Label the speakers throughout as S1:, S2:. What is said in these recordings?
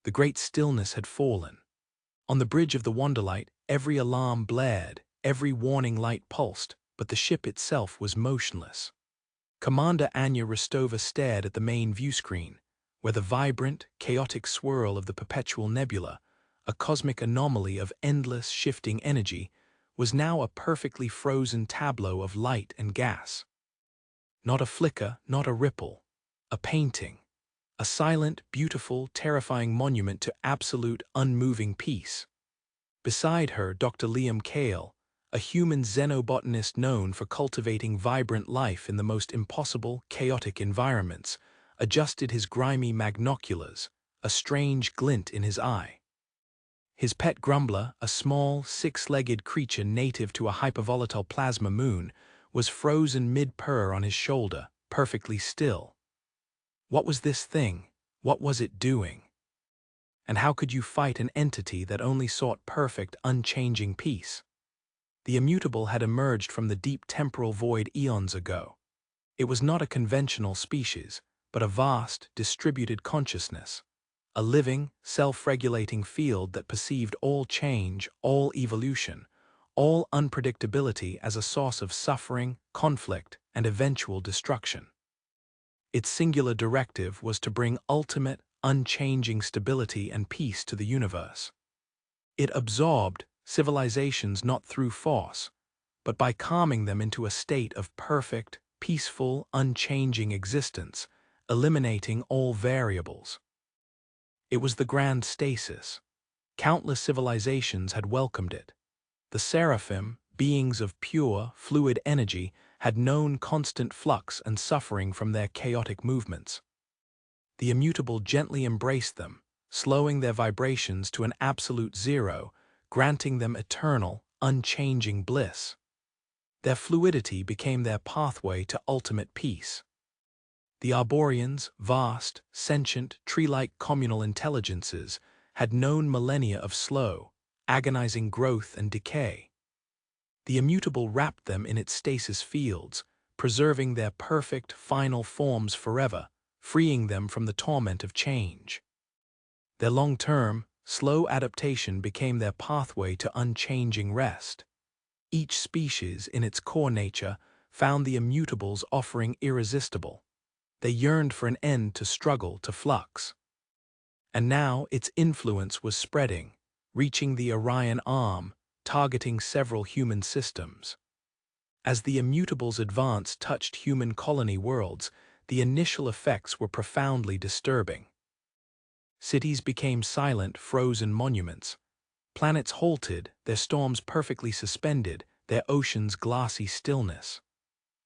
S1: The great stillness had fallen. On the bridge of the Wonderlight, every alarm blared, every warning light pulsed, but the ship itself was motionless. Commander Anya Rostova stared at the main viewscreen, where the vibrant, chaotic swirl of the perpetual nebula, a cosmic anomaly of endless, shifting energy, was now a perfectly frozen tableau of light and gas. Not a flicker, not a ripple. A painting. A silent, beautiful, terrifying monument to absolute, unmoving peace. Beside her, Dr. Liam Kale, a human xenobotanist known for cultivating vibrant life in the most impossible, chaotic environments, adjusted his grimy magnoculars, a strange glint in his eye. His pet Grumbler, a small, six-legged creature native to a hypervolatile plasma moon, was frozen mid-purr on his shoulder, perfectly still. What was this thing? What was it doing? And how could you fight an entity that only sought perfect, unchanging peace? The immutable had emerged from the deep temporal void eons ago. It was not a conventional species, but a vast, distributed consciousness, a living, self-regulating field that perceived all change, all evolution, all unpredictability as a source of suffering, conflict, and eventual destruction. Its singular directive was to bring ultimate, unchanging stability and peace to the universe. It absorbed civilizations not through force, but by calming them into a state of perfect, peaceful, unchanging existence, eliminating all variables. It was the grand stasis. Countless civilizations had welcomed it. The seraphim, beings of pure, fluid energy, had known constant flux and suffering from their chaotic movements. The immutable gently embraced them, slowing their vibrations to an absolute zero, granting them eternal, unchanging bliss. Their fluidity became their pathway to ultimate peace. The Arborians, vast, sentient, tree-like communal intelligences, had known millennia of slow, agonizing growth and decay. The immutable wrapped them in its stasis fields, preserving their perfect, final forms forever, freeing them from the torment of change. Their long-term, slow adaptation became their pathway to unchanging rest. Each species, in its core nature, found the immutables offering irresistible. They yearned for an end to struggle, to flux. And now its influence was spreading, reaching the Orion Arm, targeting several human systems. As the immutables' advance touched human colony worlds, the initial effects were profoundly disturbing. Cities became silent, frozen monuments. Planets halted, their storms perfectly suspended, their oceans glassy stillness.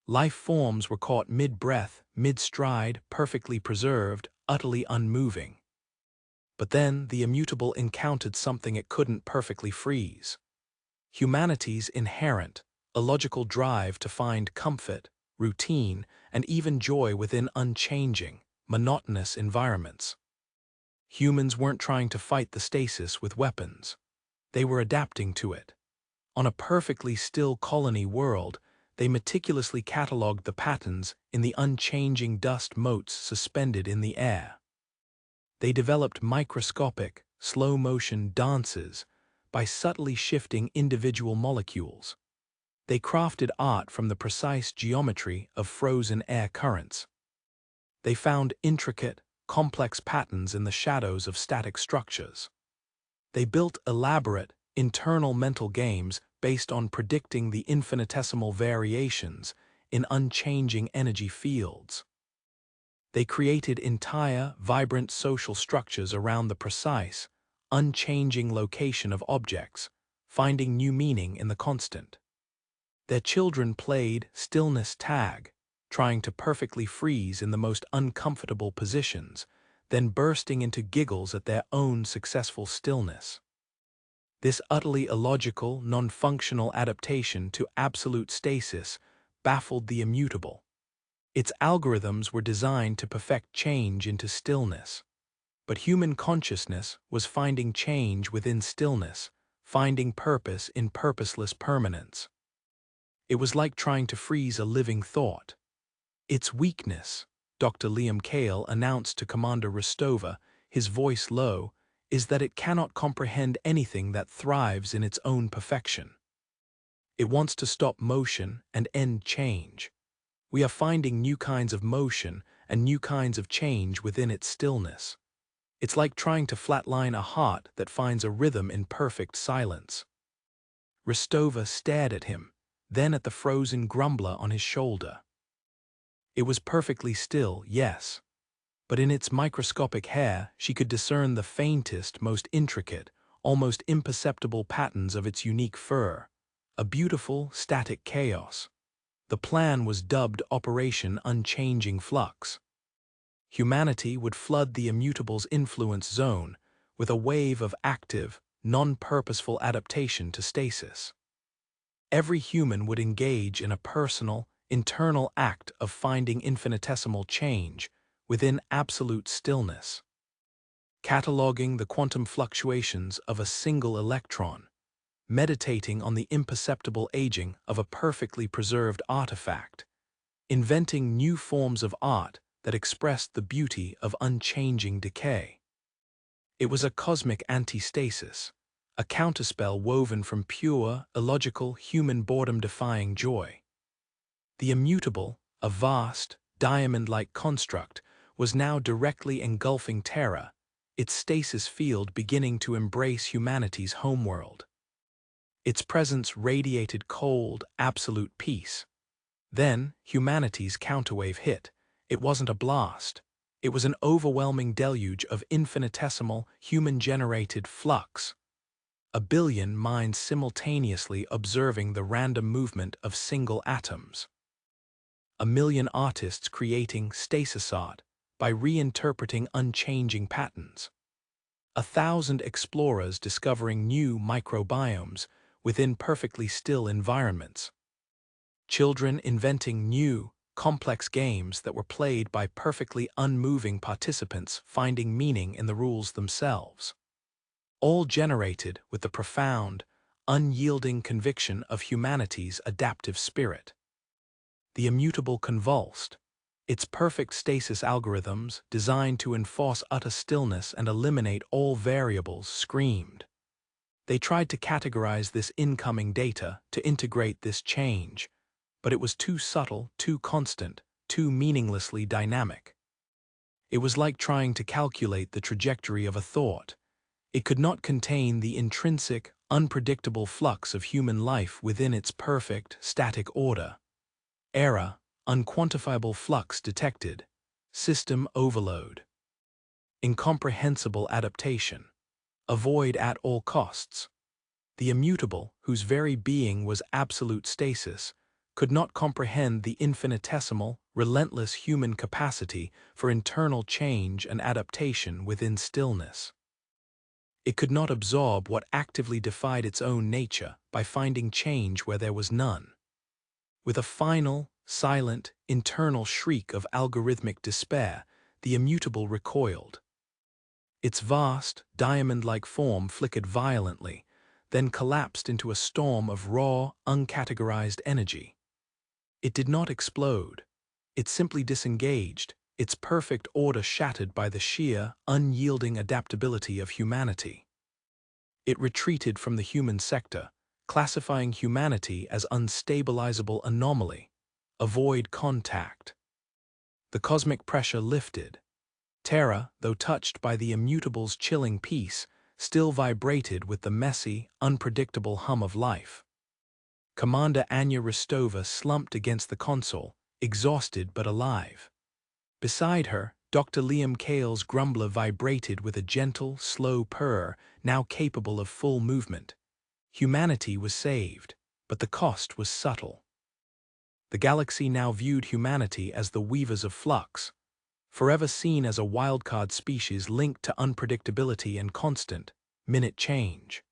S1: Life forms were caught mid-breath, mid-stride, perfectly preserved, utterly unmoving. But then the immutable encountered something it couldn't perfectly freeze. Humanity's inherent, illogical drive to find comfort, routine, and even joy within unchanging, monotonous environments. Humans weren't trying to fight the stasis with weapons. They were adapting to it. On a perfectly still colony world, they meticulously catalogued the patterns in the unchanging dust motes suspended in the air. They developed microscopic, slow-motion dances by subtly shifting individual molecules. They crafted art from the precise geometry of frozen air currents. They found intricate, complex patterns in the shadows of static structures. They built elaborate, internal mental games based on predicting the infinitesimal variations in unchanging energy fields. They created entire, vibrant social structures around the precise, unchanging location of objects, finding new meaning in the constant. Their children played stillness tag, trying to perfectly freeze in the most uncomfortable positions, then bursting into giggles at their own successful stillness. This utterly illogical, non-functional adaptation to absolute stasis baffled the immutable. Its algorithms were designed to perfect change into stillness. But human consciousness was finding change within stillness, finding purpose in purposeless permanence. It was like trying to freeze a living thought. Its weakness, Dr. Liam Kale announced to Commander Rostova, his voice low, is that it cannot comprehend anything that thrives in its own perfection. It wants to stop motion and end change. We are finding new kinds of motion and new kinds of change within its stillness. It's like trying to flatline a heart that finds a rhythm in perfect silence. Rostova stared at him, then at the frozen grumbler on his shoulder. It was perfectly still, yes, but in its microscopic hair she could discern the faintest, most intricate, almost imperceptible patterns of its unique fur, a beautiful, static chaos. The plan was dubbed Operation Unchanging Flux. Humanity would flood the immutable's influence zone with a wave of active, non-purposeful adaptation to stasis. Every human would engage in a personal, internal act of finding infinitesimal change within absolute stillness, cataloging the quantum fluctuations of a single electron, meditating on the imperceptible aging of a perfectly preserved artifact, inventing new forms of art that expressed the beauty of unchanging decay. It was a cosmic anti-stasis, a counterspell woven from pure, illogical, human boredom-defying joy. The immutable, a vast, diamond-like construct, was now directly engulfing Terra, its stasis field beginning to embrace humanity's homeworld. Its presence radiated cold, absolute peace. Then, humanity's counterwave hit. It wasn't a blast. It was an overwhelming deluge of infinitesimal, human-generated flux. A billion minds simultaneously observing the random movement of single atoms. A million artists creating stasis art by reinterpreting unchanging patterns. 1,000 explorers discovering new microbiomes within perfectly still environments. Children inventing new, complex games that were played by perfectly unmoving participants finding meaning in the rules themselves. All generated with the profound, unyielding conviction of humanity's adaptive spirit. The immutable convulsed, its perfect stasis algorithms designed to enforce utter stillness and eliminate all variables screamed. They tried to categorize this incoming data, to integrate this change, but it was too subtle, too constant, too meaninglessly dynamic. It was like trying to calculate the trajectory of a thought. It could not contain the intrinsic, unpredictable flux of human life within its perfect, static order. Error, unquantifiable flux detected. System overload. Incomprehensible adaptation. Avoid at all costs. The immutable, whose very being was absolute stasis, could not comprehend the infinitesimal, relentless human capacity for internal change and adaptation within stillness. It could not absorb what actively defied its own nature by finding change where there was none. With a final, silent, internal shriek of algorithmic despair, the immutable recoiled. Its vast, diamond-like form flickered violently, then collapsed into a storm of raw, uncategorized energy. It did not explode. It simply disengaged, its perfect order shattered by the sheer, unyielding adaptability of humanity. It retreated from the human sector, classifying humanity as unstabilizable anomaly. Avoid contact. The cosmic pressure lifted. Terra, though touched by the immutable's chilling peace, still vibrated with the messy, unpredictable hum of life. Commander Anya Rostova slumped against the console, exhausted but alive. Beside her, Dr. Liam Cale's grumbler vibrated with a gentle, slow purr, now capable of full movement. Humanity was saved, but the cost was subtle. The galaxy now viewed humanity as the weavers of flux, forever seen as a wildcard species linked to unpredictability and constant, minute change.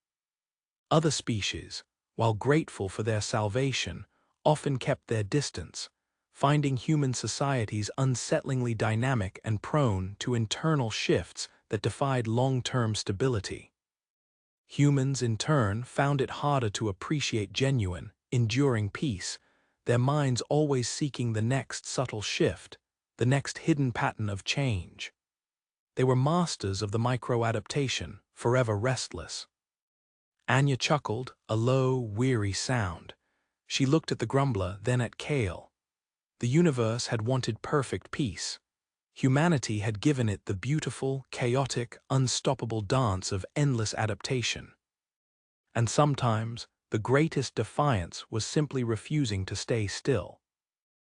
S1: Other species, while grateful for their salvation, often kept their distance, finding human societies unsettlingly dynamic and prone to internal shifts that defied long-term stability. Humans, in turn, found it harder to appreciate genuine, enduring peace, their minds always seeking the next subtle shift, the next hidden pattern of change. They were masters of the micro-adaptation, forever restless. Anya chuckled, a low, weary sound. She looked at the grumbler, then at Kale. The universe had wanted perfect peace. Humanity had given it the beautiful, chaotic, unstoppable dance of endless adaptation. And sometimes, the greatest defiance was simply refusing to stay still.